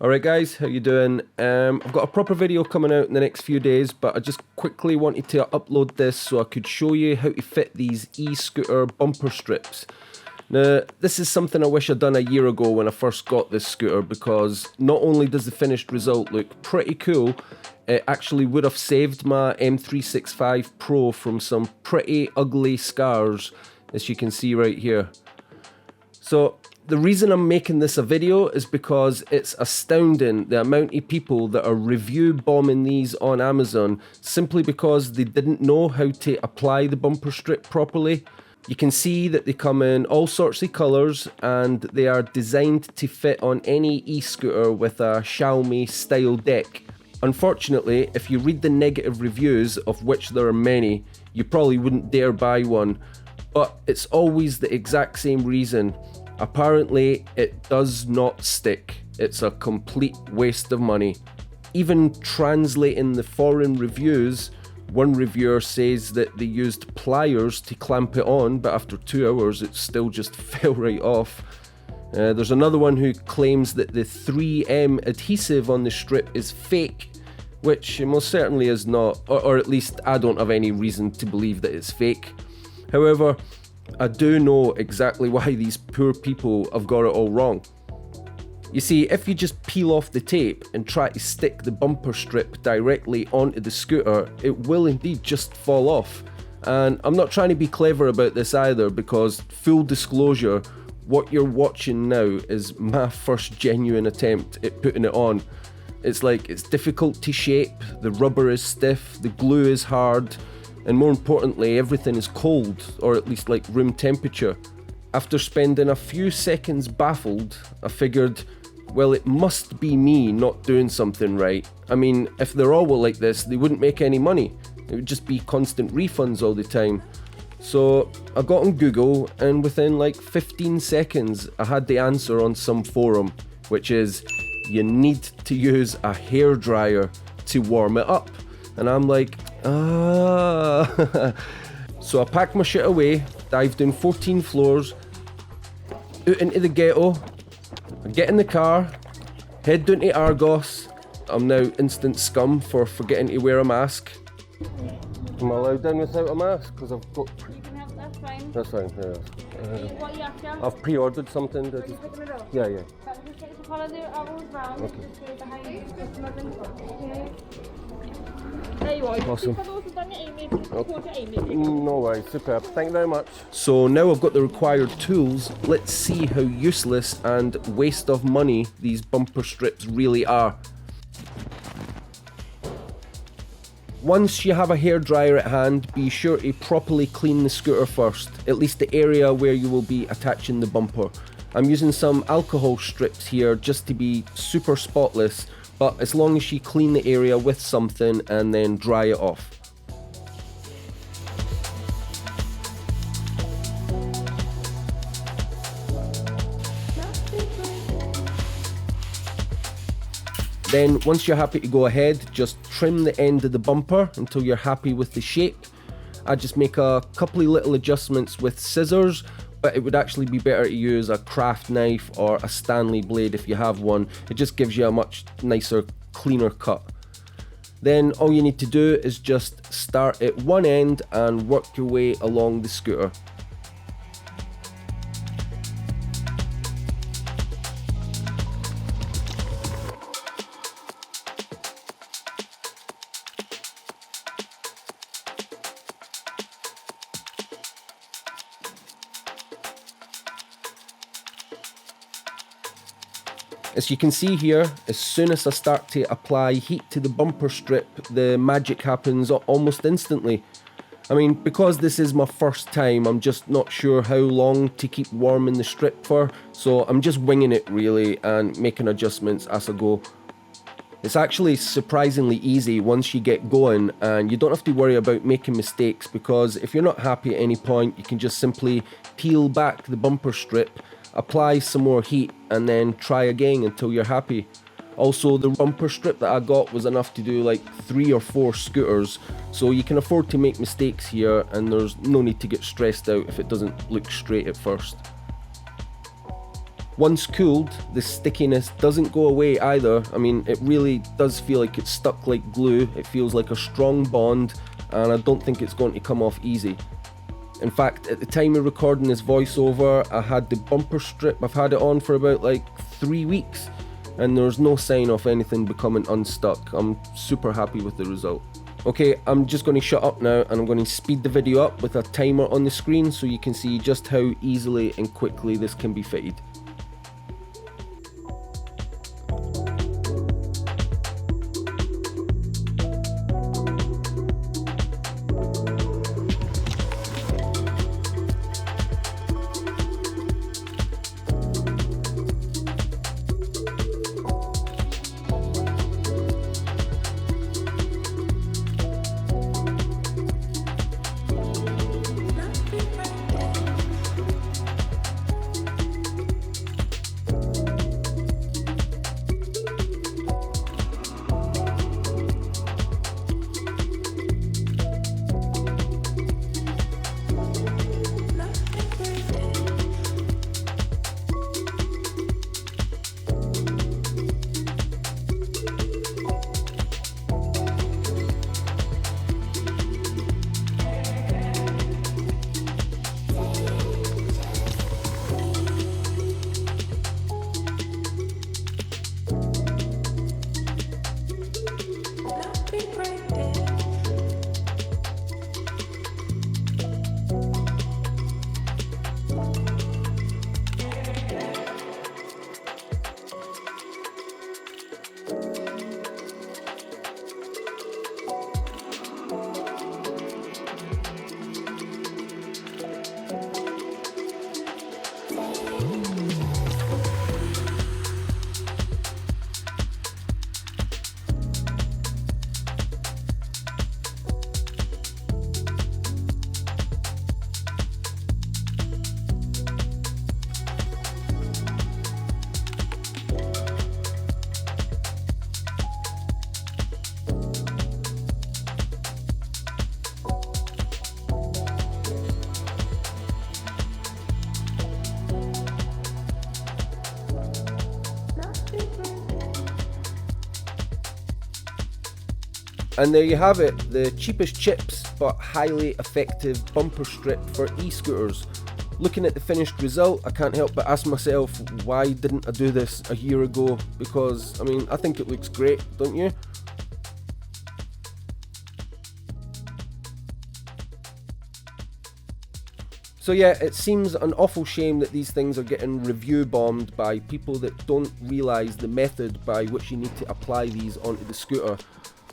Alright guys, how you doing? I've got a proper video coming out in the next few days, but I just quickly wanted to upload this so I could show you how to fit these e-scooter bumper strips. Now, this is something I wish I'd done a year ago when I first got this scooter, because not only does the finished result look pretty cool, it actually would have saved my M365 Pro from some pretty ugly scars, as you can see right here. So, the reason I'm making this a video is because it's astounding the amount of people that are review bombing these on Amazon simply because they didn't know how to apply the bumper strip properly. You can see that they come in all sorts of colours and they are designed to fit on any e-scooter with a Xiaomi style deck. Unfortunately, if you read the negative reviews, of which there are many, you probably wouldn't dare buy one, but it's always the exact same reason. Apparently, it does not stick. It's a complete waste of money. Even translating the foreign reviews, one reviewer says that they used pliers to clamp it on, but after 2 hours it still just fell right off. There's another one who claims that the 3M adhesive on the strip is fake, which it most certainly is not, or at least I don't have any reason to believe that it's fake. However, I do know exactly why these poor people have got it all wrong. You see, if you just peel off the tape and try to stick the bumper strip directly onto the scooter, it will indeed just fall off. And I'm not trying to be clever about this either, because full disclosure, what you're watching now is my first genuine attempt at putting it on. It's difficult to shape, the rubber is stiff, the glue is hard, and more importantly, everything is cold, or at least like room temperature. After spending a few seconds baffled, I figured, well, it must be me not doing something right. I mean, if they're all like this, they wouldn't make any money. It would just be constant refunds all the time. So I got on Google, and within like 15 seconds, I had the answer on some forum, which is, you need to use a hairdryer to warm it up. And I'm like, So I packed my shit away, dived in 14 floors, out into the ghetto, I get in the car, head down to Argos. I'm now instant scum for forgetting to wear a mask. Am I allowed in without a mask? Because I've got... You can have, that's fine. That's fine, yeah. What you after? I've pre-ordered something. Are you picking it up? Yeah, yeah. Just take the follow the hours round, Okay. just go behind the customer and okay. There you are. Awesome. For those who've done your aiming, report your aiming. No worries, superb. Thank you very much. So now I've got the required tools, let's see how useless and waste of money these bumper strips really are. Once you have a hairdryer at hand, be sure to properly clean the scooter first, at least the area where you will be attaching the bumper. I'm using some alcohol strips here just to be super spotless, but as long as you clean the area with something and then dry it off. Then once you're happy to go ahead, just trim the end of the bumper until you're happy with the shape. I just make a couple of little adjustments with scissors, but it would actually be better to use a craft knife or a Stanley blade if you have one. It just gives you a much nicer, cleaner cut. Then all you need to do is just start at one end and work your way along the scooter. As you can see here, as soon as I start to apply heat to the bumper strip, the magic happens almost instantly. I mean, because this is my first time, I'm just not sure how long to keep warming the strip for, so I'm just winging it really and making adjustments as I go. It's actually surprisingly easy once you get going, and you don't have to worry about making mistakes, because if you're not happy at any point, you can just simply peel back the bumper strip, apply some more heat, and then try again until you're happy. Also, the bumper strip that I got was enough to do like 3 or 4 scooters, so you can afford to make mistakes here, and there's no need to get stressed out if it doesn't look straight at first. Once cooled, the stickiness doesn't go away either. I mean, it really does feel like it's stuck like glue. It feels like a strong bond, and I don't think it's going to come off easy. In fact, at the time of recording this voiceover, I had the bumper strip, I've had it on for about like 3 weeks, and there's no sign of anything becoming unstuck. I'm super happy with the result. Okay, I'm just going to shut up now, and I'm going to speed the video up with a timer on the screen so you can see just how easily and quickly this can be fitted. And there you have it, the cheapest chips but highly effective bumper strip for e-scooters. Looking at the finished result, I can't help but ask myself, why didn't I do this a year ago? Because, I mean, I think it looks great, don't you? So yeah, it seems an awful shame that these things are getting review bombed by people that don't realise the method by which you need to apply these onto the scooter.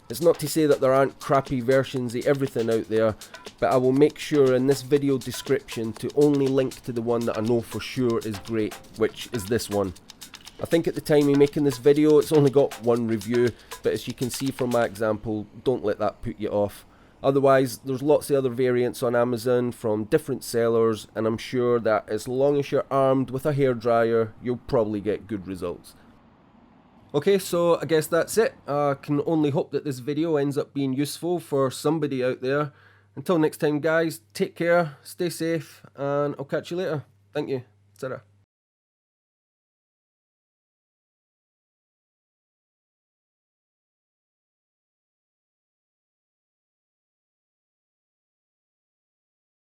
It's not to say that there aren't crappy versions of everything out there, but I will make sure in this video description to only link to the one that I know for sure is great, which is this one. I think at the time of making this video it's only got one review, but as you can see from my example, don't let that put you off. Otherwise, there's lots of other variants on Amazon from different sellers, and I'm sure that as long as you're armed with a hairdryer, you'll probably get good results. Okay, so I guess that's it. I can only hope that this video ends up being useful for somebody out there. Until next time guys, take care, stay safe, and I'll catch you later. Thank you. Ta-ra.